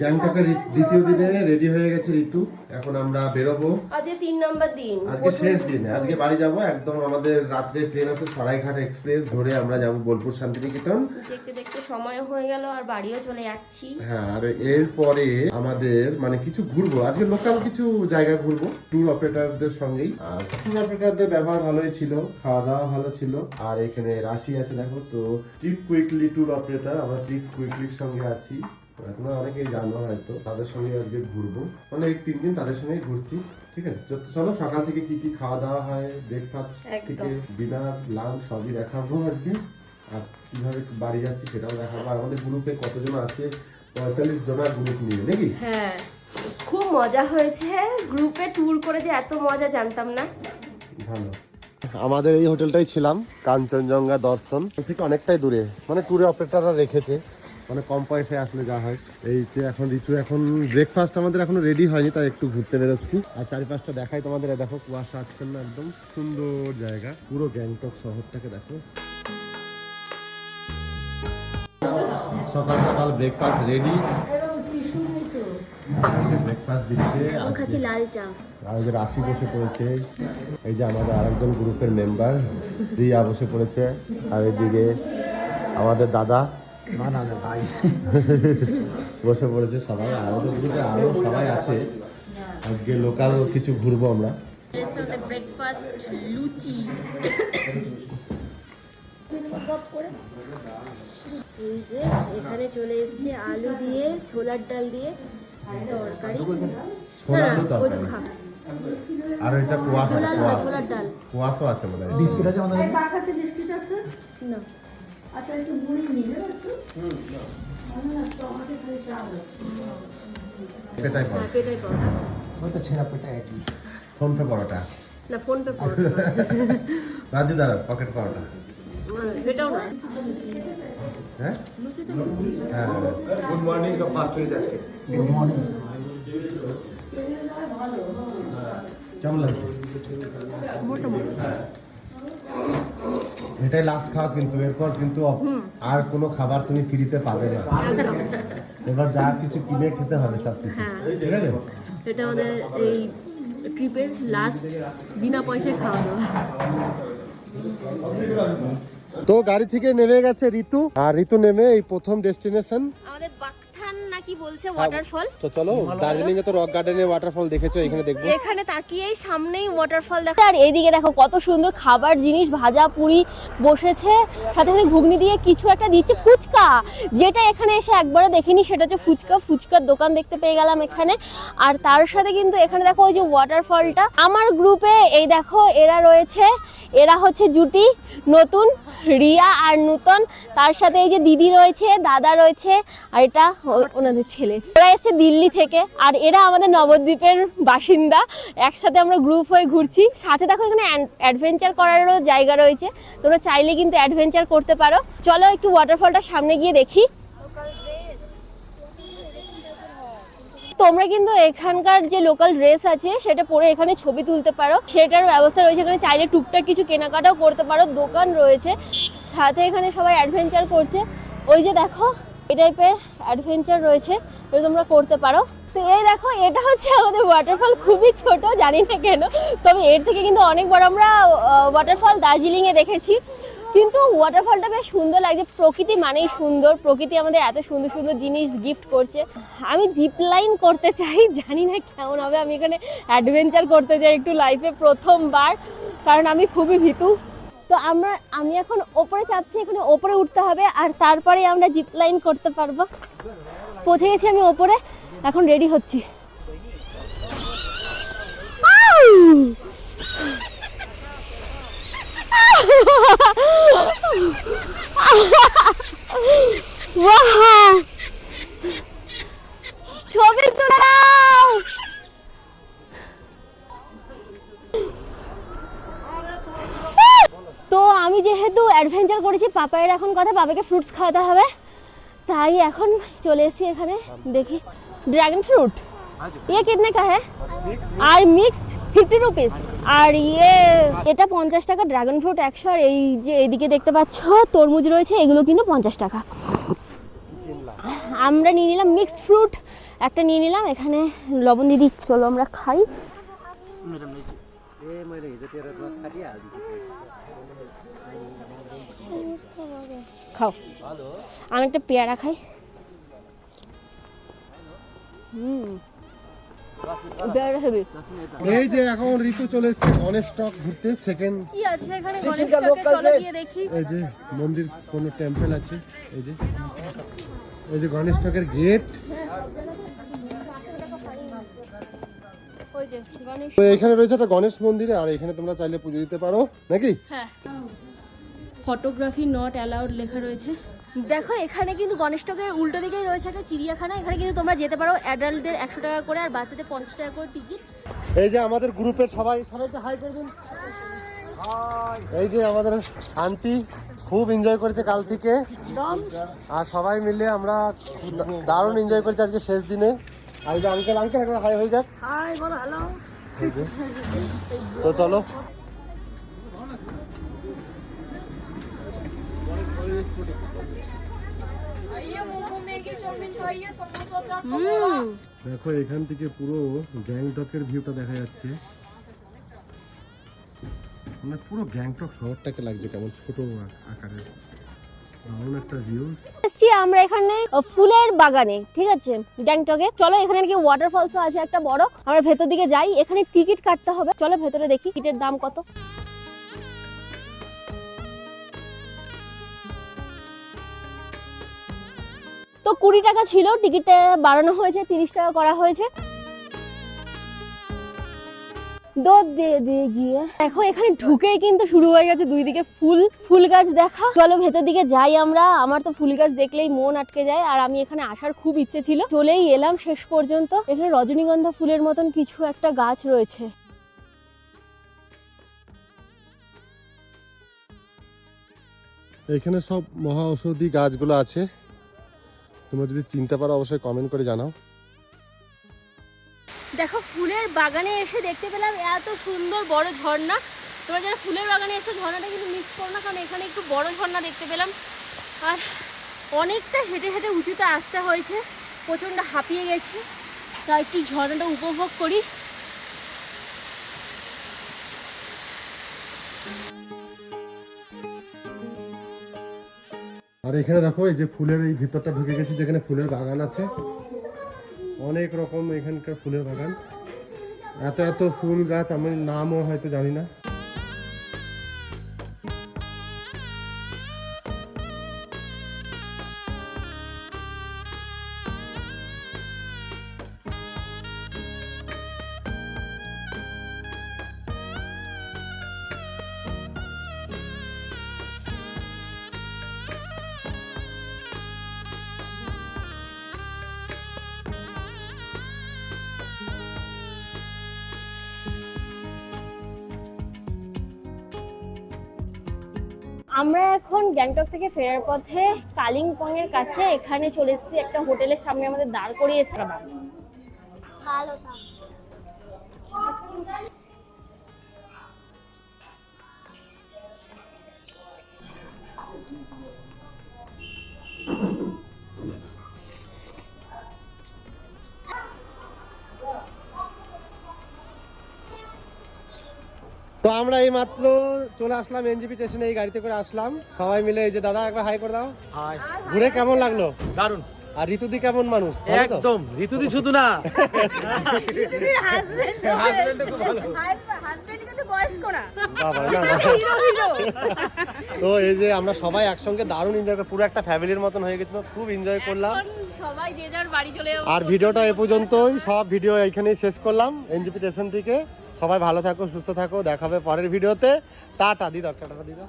গ্যাংটকের দ্বিতীয় দিনে রেডি হয়ে গেছে ঋতু। এখন আমরা বেরোবো। আজকে 3 নম্বর দিন, আজকে শেষ দিন। আজকে বাড়ি যাব একদম। আমাদের রাত্রে ট্রেন আছে সরাইঘাট এক্সপ্রেস ধরে আমরা যাব বোলপুর শান্তিনিকেতন। দেখতে দেখতে সময় হয়ে গেল আর বাড়িও চলে যাচ্ছি। হ্যাঁ, আর এরপরে আমাদের মানে কিছু ঘুরবো। আজকে লোকাল কিছু জায়গা ঘুরবো ট্যুর অপারেটরদের সঙ্গেই। আর ট্যুর অপারেটরদের ব্যবহার ভালোই ছিল, খাওয়া দাওয়া ভালো ছিল। আর এখানে রাশি আছে দেখো তো, ট্রিপ কুইকলি ট্যুর অপারেটর। আমরা ট্রিপ কুইকলির সঙ্গে আছি, তোমরা অনেকেই জানো হয়তো। তাদের সঙ্গে আজকে ঘুরবো, মানে এই 3 দিন তাদের সঙ্গে ঘুরছি। ঠিক আছে, চলো সকাল থেকে কি কি খাওয়া দাওয়া হয়, ব্রেকফাস্ট থেকে ডিনার লাঞ্চ সবই দেখাবো আজকে। আর কিভাবে বাড়ি যাচ্ছি সেটাও দেখাবো। আর আমাদের গ্রুপে কতজন আছে, 45 জনের গ্রুপ নিয়ে নাকি? হ্যাঁ, খুব মজা হয়েছে। গ্রুপে ট্যুর করে যে এত মজা জানতাম না। ভালো। আমাদের এই হোটেলটাই ছিলাম, কাঞ্চনজঙ্ঘা দর্শন থেকে অনেকটাই দূরে। মানে ট্যুরে অপারেটররা রেখেছে, মানে কম পয়সায় আসলে যা হয়। এই যে এখন ঋতু, এখন ব্রেকফাস্ট আমাদের এখনো রেডি হয়নি, তাই একটু ঘুরতে বেরোচ্ছি। আর চারিপাশটা দেখাই তোমাদের। দেখো কুয়াশা আচ্ছন্ন, একদম সুন্দর জায়গা। পুরো গ্যাংটক শহরটাকে দেখো। সকাল সকাল ব্রেকফাস্ট রেডি। ব্রেকফাস্ট দিচ্ছে, খাচ্ছি লাল চা। আমাদের রাশি বসে পড়েছে। এই যে আমাদের আরেকজন গ্রুপের মেম্বার রিয়া বসে পড়েছে। আর এদিকে আমাদের দাদা ভাই বসে পড়েছে সবাই। আর আমাদের গ্রুপে আরো সবাই আছে। আজকে লোকাল কিছু ঘুরবো আমরা। ব্রেকফাস্ট লুচি, এই যে এখানে চলে এসেছে আলু দিয়ে, ছোলার ডাল দিয়ে তরকারি। ছোলা আলু তরকারি। আর এটা কুয়াশা, ছোলার ডাল, কুয়াশা আছে মনে হয়। বিস্কিট আছে আমাদের কাছে বিস্কিট আছে না আচ্ছা একটু মুড়ি নিয়ে নেব একটু তো আমাকে খালি চা হচ্ছে পেটাই পরোটা। পেটাই পরোটা, ওই তো ছেঁড়া পেটা একই। ফোন পে পরোটা। না ফোন পে পরোটা, রাজু দাদা পকেট পরোটা। এটাও না। হ্যাঁ লুচি তো লুচি। হ্যাঁ, গুড মর্নিং, সব ফাস্ট হয়ে যাচ্ছে। Good morning. কেমন লাগছে? মোটামুটি এটাই লাস্ট খাওয়া কিন্তু। এরপর কিন্তু আর কোনো খাবার তুমি ফ্রিতে পাবে না। একদম। এবার যা কিছু কিনে খেতে হবে সব কিছু। হ্যাঁ। ঠিক আছে, এটা আমাদের এই ট্রিপের লাস্ট বিনা পয়সায় খাওয়া দাওয়া। তো গাড়ি থেকে নেমে গেছে ঋতু। আর ঋতু নেমে এই প্রথম ডেস্টিনেশন আমাদের বাকথান নাকি বলছে ওয়াটারফল। তো চলো, দার্জিলিং এ তো রক গার্ডেনে ওয়াটারফল দেখেছো, এখানে দেখবো। এখানে তাকিয়েই সামনেই ওয়াটারফল দেখা। আর এইদিকে দেখো কত সুন্দর খাবার জিনিস, ভাজা পুরি বসেছে, সাথে সাথে ঘুগনি দিয়ে কিছু একটা দিচ্ছে, ফুচকা, যেটা এখানে এসে একবারও দেখিনি। সেটা হচ্ছে ফুচকা। ফুচকার দোকান দেখতে পেয়ে গেলাম এখানে। আর তার সাথে কিন্তু এখানে দেখো ওই যে ওয়াটারফলটা। আমার গ্রুপে এই দেখো এরা রয়েছে, এরা হচ্ছে জুটি, নতুন রিয়া আর নূতন। তার সাথে এই যে দিদি রয়েছে, দাদা রয়েছে, আর এটা ওনাদের ছেলে। ওরা এসেছে দিল্লি থেকে, আর এরা আমাদের নবদ্বীপের বাসিন্দা। একসাথে আমরা গ্রুপ হয়ে ঘুরছি। সাথে দেখো এখানে অ্যাডভেঞ্চার করারও জায়গা রয়েছে, তোমরা চাইলে কিন্তু অ্যাডভেঞ্চার করতে পারো। চলো একটু ওয়াটারফলটা সামনে গিয়ে দেখি। তোমরা কিন্তু এখানকার যে লোকাল ড্রেস আছে সেটা পরে এখানে ছবি তুলতে পারো, সেটার ব্যবস্থা রয়েছে এখানে। চাইলে টুকটাক কিছু কেনাকাটাও করতে পারো, দোকান রয়েছে। সাথে এখানে সবাই অ্যাডভেঞ্চার করছে। ওই যে দেখো এই টাইপের অ্যাডভেঞ্চার রয়েছে, এটা তোমরা করতে পারো। তো এই দেখো এটা হচ্ছে আমাদের ওয়াটারফল, খুবই ছোট, জানি না কেন, তবে এর থেকে কিন্তু অনেক বড় আমরা ওয়াটারফল দার্জিলিংয়ে দেখেছি। কিন্তু ওয়াটারফলটা বেশ সুন্দর লাগছে। প্রকৃতি মানেই সুন্দর, প্রকৃতি আমাদের এত সুন্দর সুন্দর জিনিস গিফট করছে। আমি জিপ লাইন করতে চাই, জানি না কেমন হবে। আমি এখানে অ্যাডভেঞ্চার করতে চাই একটু লাইফে প্রথমবার, কারণ আমি খুবই ভীতু। তো আমি এখন ওপরে চাপছি, এখানে ওপরে উঠতে হবে, আর তারপরে আমরা জিপ লাইন করতে পারবো। পৌঁছে গেছি আমি ওপরে, এখন রেডি হচ্ছি। ছবি তুলে দাও। তো আমি যেহেতু অ্যাডভেঞ্চার করেছি, পাপায়ের এখন কথা, পাপাকে ফ্রুটস খাওয়াতে হবে, তাই এখন চলে এসেছি এখানে। দেখি ड्रैगन फ्रूट ये कितने का है? আর মিক্সড 50 রুপিস। আর এটা 50 টাকা, ড্রাগন ফ্রুট 100। আর এই যে এইদিকে দেখতে পাচ্ছ তরমুজ রয়েছে, এগুলো কিন্তু 50 টাকা। আমরা নিয়ে নিলাম মিক্সড ফ্রুট, একটা নিয়ে নিলাম, এখানে লবণ দিয়ে দিচ্ছি, চলো আমরা খাই। খাও, আমি একটা পেয়ারা খাই। পেয়ারা হেভি। এই যে এখন ঋতু চলে এসেছে গণেশ স্টক ঘুরতে, সেকেন্ড কি আছে এখানে গণেশ টকে, চলো গিয়ে দেখি। এই যে মন্দির, কোনো টেম্পল আছে, এই যে গণেশ স্টকের গেট। ওই যে গণেশ। তো এখানে রয়েছে একটা গণেশ মন্দির, আর এখানে তোমরা চাইলে পুজো দিতে পারো নাকি? হ্যাঁ, ফটোগ্রাফি নট অ্যালাউড লেখা রয়েছে। দেখো এখানে কিন্তু গণেশ টকের উল্টো দিকেই রয়েছে একটা চিড়িয়াখানা, এখানে কিন্তু তোমরা যেতে পারো। অ্যাডাল্টদের 100 টাকা করে আর বাচ্চাদের 50 টাকা করে টিকিট। এই যে আমাদের গ্রুপের সবাইকে হাই করে দিন। এই যে আমাদের আন্টি খুব এনজয় করেছে কাল থেকে, আর সবাই মিলে আমরা দারুণ এনজয় করেছি আজকে শেষ দিনে। আর এই যে আঙ্কেল একবার হাই হয়ে যাক। হাই বলো, হ্যালো। তো চলো। দেখো এখান থেকে পুরো গ্যাংটকের ভিউটা দেখা যাচ্ছে, মানে পুরো গ্যাংটক শহরটাকে লাগছে কেমন ছোট আকারের, দারুণ একটা ভিউ। এসছি আমরা এখানে ফুলের বাগানে, ঠিক আছে, গ্যাংটকে। চলো এখানে নাকি ওয়াটারফলসও আছে একটা বড়, আমরা ভেতর দিকে যাই। এখানে টিকিট কাটতে হবে, চলো ভেতরে দেখি টিকিটের দাম কত। তো 20 টাকা ছিল, টিকিটে বাড়ানো হয়েছে, 30 টাকা করা হয়েছে। দেখো এখানে ঢুকেই কিন্তু শুরু হয়ে গেছে দুই দিকে ফুল গাছ দেখা। চলো ভেতর দিকে যাই আমরা। আমার তো ফুল গাছ দেখলেই মন আটকে যায়, আর আমি এখানে আসার খুব ইচ্ছে ছিল, চলেই এলাম শেষ পর্যন্ত। এখানে রজনীগন্ধা ফুলের মতন কিছু একটা গাছ রয়েছে। এখানে সব মহা ঔষধি গাছগুলো আছে, তোমরা যদি চিনতে পারো অবশ্যই কমেন্ট করে জানাও। দেখো ফুলের বাগানে এসে দেখতে পেলাম এত সুন্দর বড় ঝর্ণা। তোমরা যারা ফুলের বাগানে এসে ঝর্ণাটা কিন্তু মিস করো না, কারণ এখানে একটু বড় ঝর্ণা দেখতে পেলাম। আর অনেকটা হেঁটে হেঁটে উঁচুতে আসতে হয়েছে, প্রচণ্ড হাঁপিয়ে গেছি, তাই একটু ঝর্ণাটা উপভোগ করি। আর এখানে দেখো এই যে ফুলের এই ভিতরটা ঢুকে গেছি, যেখানে ফুলের বাগান আছে, অনেক রকম এখানকার ফুলের বাগান। এত ফুল গাছ আমি নামও হয়তো জানি না। আমরা এখন গ্যাংটক থেকে ফেরার পথে কালিম্পং এর কাছে এখানে চলে এসেছি, একটা হোটেলের সামনে আমাদের দাঁড় করিয়েছে। তো আমরা এই মাত্র চলে আসলাম এনজিপি স্টেশনে, এই গাড়িতে করে আসলাম সবাই মিলে। এই যে দাদা একবার হাই করে দাও। হাই। ঘুরে কেমন লাগলো? দারুন। আর ঋতুদি কেমন মানুষ? ভালো তো? একদম ঋতুদি শুধু না, ঋতুদির হাজবেন্ড খুব ভালো। হাজবেন্ড কিন্তু বয়স্ক না, বাবা, না, না। তো এই যে আমরা সবাই একসঙ্গে দারুণ এনজয় করে, পুরো একটা ফ্যামিলির মতন হয়ে গেছিল, খুব এনজয় করলাম। এখন সবাই যে যার বাড়ি চলে যাবো। আর ভিডিওটা এ পর্যন্তই, সব ভিডিও এইখানেই শেষ করলাম এনজিপি স্টেশন থেকে। সবাই ভালো থাকো, সুস্থ থাকো, দেখাবে পরের ভিডিওতে। টাটা দিদা, টাটা দিদা।